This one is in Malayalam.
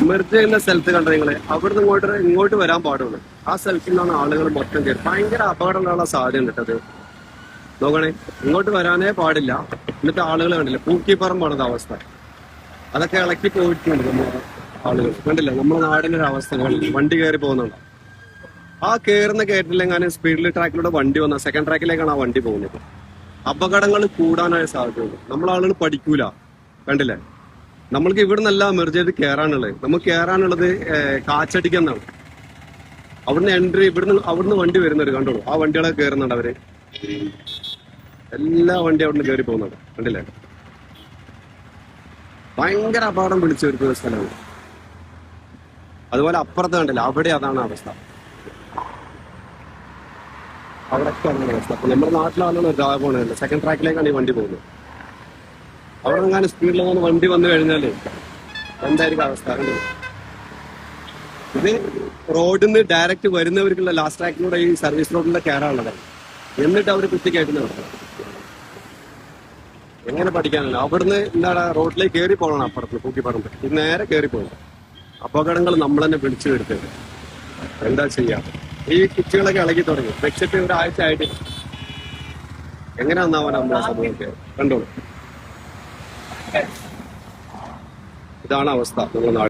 മെർജ് ചെയ്യുന്ന സ്ഥലത്ത് കണ്ട നിങ്ങള് അവിടുന്ന് ഇങ്ങോട്ട് വരാൻ പാടുള്ളൂ. ആ സ്ഥലത്തിൽ നിന്നാണ് ആളുകൾ മൊത്തം കയറി. ഭയങ്കര അപകടമുള്ള സാധ്യത ഉണ്ട് കേട്ടത്. നോക്കണേ, ഇങ്ങോട്ട് വരാനേ പാടില്ല. എന്നിട്ട് ആളുകൾ കണ്ടില്ല, പൂക്കിപ്പറമ്പാണത് അവസ്ഥ. അതൊക്കെ ഇളക്കി പോയിട്ടുണ്ട് നമ്മുടെ ആളുകൾ. കണ്ടില്ല, നമ്മുടെ നാടിന്റെ ഒരു അവസ്ഥ. വണ്ടി കയറി പോകുന്നുണ്ട്. ആ കയറുന്ന കയറ്റിലെങ്ങാനും സ്പീഡിൽ ട്രാക്കിലൂടെ വണ്ടി വന്ന സെക്കൻഡ് ട്രാക്കിലേക്കാണ് ആ വണ്ടി പോകുന്നത്. അപകടങ്ങൾ കൂടാനായ സാധ്യതയുണ്ട്. നമ്മളാളുകൾ പഠിക്കൂല. കണ്ടില്ലേ, നമ്മൾക്ക് ഇവിടെ നിന്നല്ല മെർജ് ചെയ്ത് കയറാനുള്ളത്. നമുക്ക് കയറാനുള്ളത് കാച്ചടിക്കെന്നാണ്. അവിടുന്ന് എൻട്രി, അവിടുന്ന് വണ്ടി വരുന്നുണ്ട്. കണ്ടോളൂ, ആ വണ്ടികളൊക്കെ കയറുന്നുണ്ട് അവര്. എല്ലാ വണ്ടി അവിടുന്ന് കയറി പോകുന്നുണ്ട്. കണ്ടില്ലേ, ഭയങ്കര അപകടം പിടിച്ചു വരുന്ന സ്ഥലമാണ്. അതുപോലെ അപ്പുറത്ത് കണ്ടില്ല, അവിടെ അതാണ് അവസ്ഥ. അവിടെയൊക്കെ അങ്ങനെ അവസ്ഥ. അപ്പൊ നമ്മുടെ നാട്ടിലാണെന്ന് പോകുന്നില്ല, സെക്കൻഡ് ട്രാക്കിലേക്കാണ് ഈ വണ്ടി പോകുന്നത്. അവിടെ നിന്നാണ് സ്പീഡിൽ വണ്ടി വന്നു കഴിഞ്ഞാല് എന്തായിരിക്കും അവസ്ഥ? കണ്ടത്, ഇത് റോഡിൽ നിന്ന് ഡയറക്റ്റ് വരുന്നവർക്കുള്ള ലാസ്റ്റ് ട്രാക്കിലൂടെ ഈ സർവീസ് റോഡിലെ കയറാനുള്ളതാണ്. എന്നിട്ട് അവർ കുത്തിക്കയറ്റുന്ന നടക്കണം. എങ്ങനെ പഠിക്കാനല്ല, അവിടുന്ന് എന്താണ് റോഡിലേക്ക് കയറി പോകണം. അപ്പുറത്ത് പൂക്കിപ്പറമ്പ് ഇത് നേരെ കയറി പോകും. അപകടങ്ങൾ നമ്മൾ തന്നെ വിളിച്ചു വരുത്തത്. എന്താ ചെയ്യാം? ഈ കുറ്റികളൊക്കെ ഇളകി തുടങ്ങി. വെച്ചിട്ട് ഒരാഴ്ച ആയിട്ട് എങ്ങനെ നന്നാവാൻ നമ്മളെ സമൂഹത്തെ? കണ്ടോളൂ, ഇതാണ് അവസ്ഥ നമ്മുടെ നാട്ടിൽ.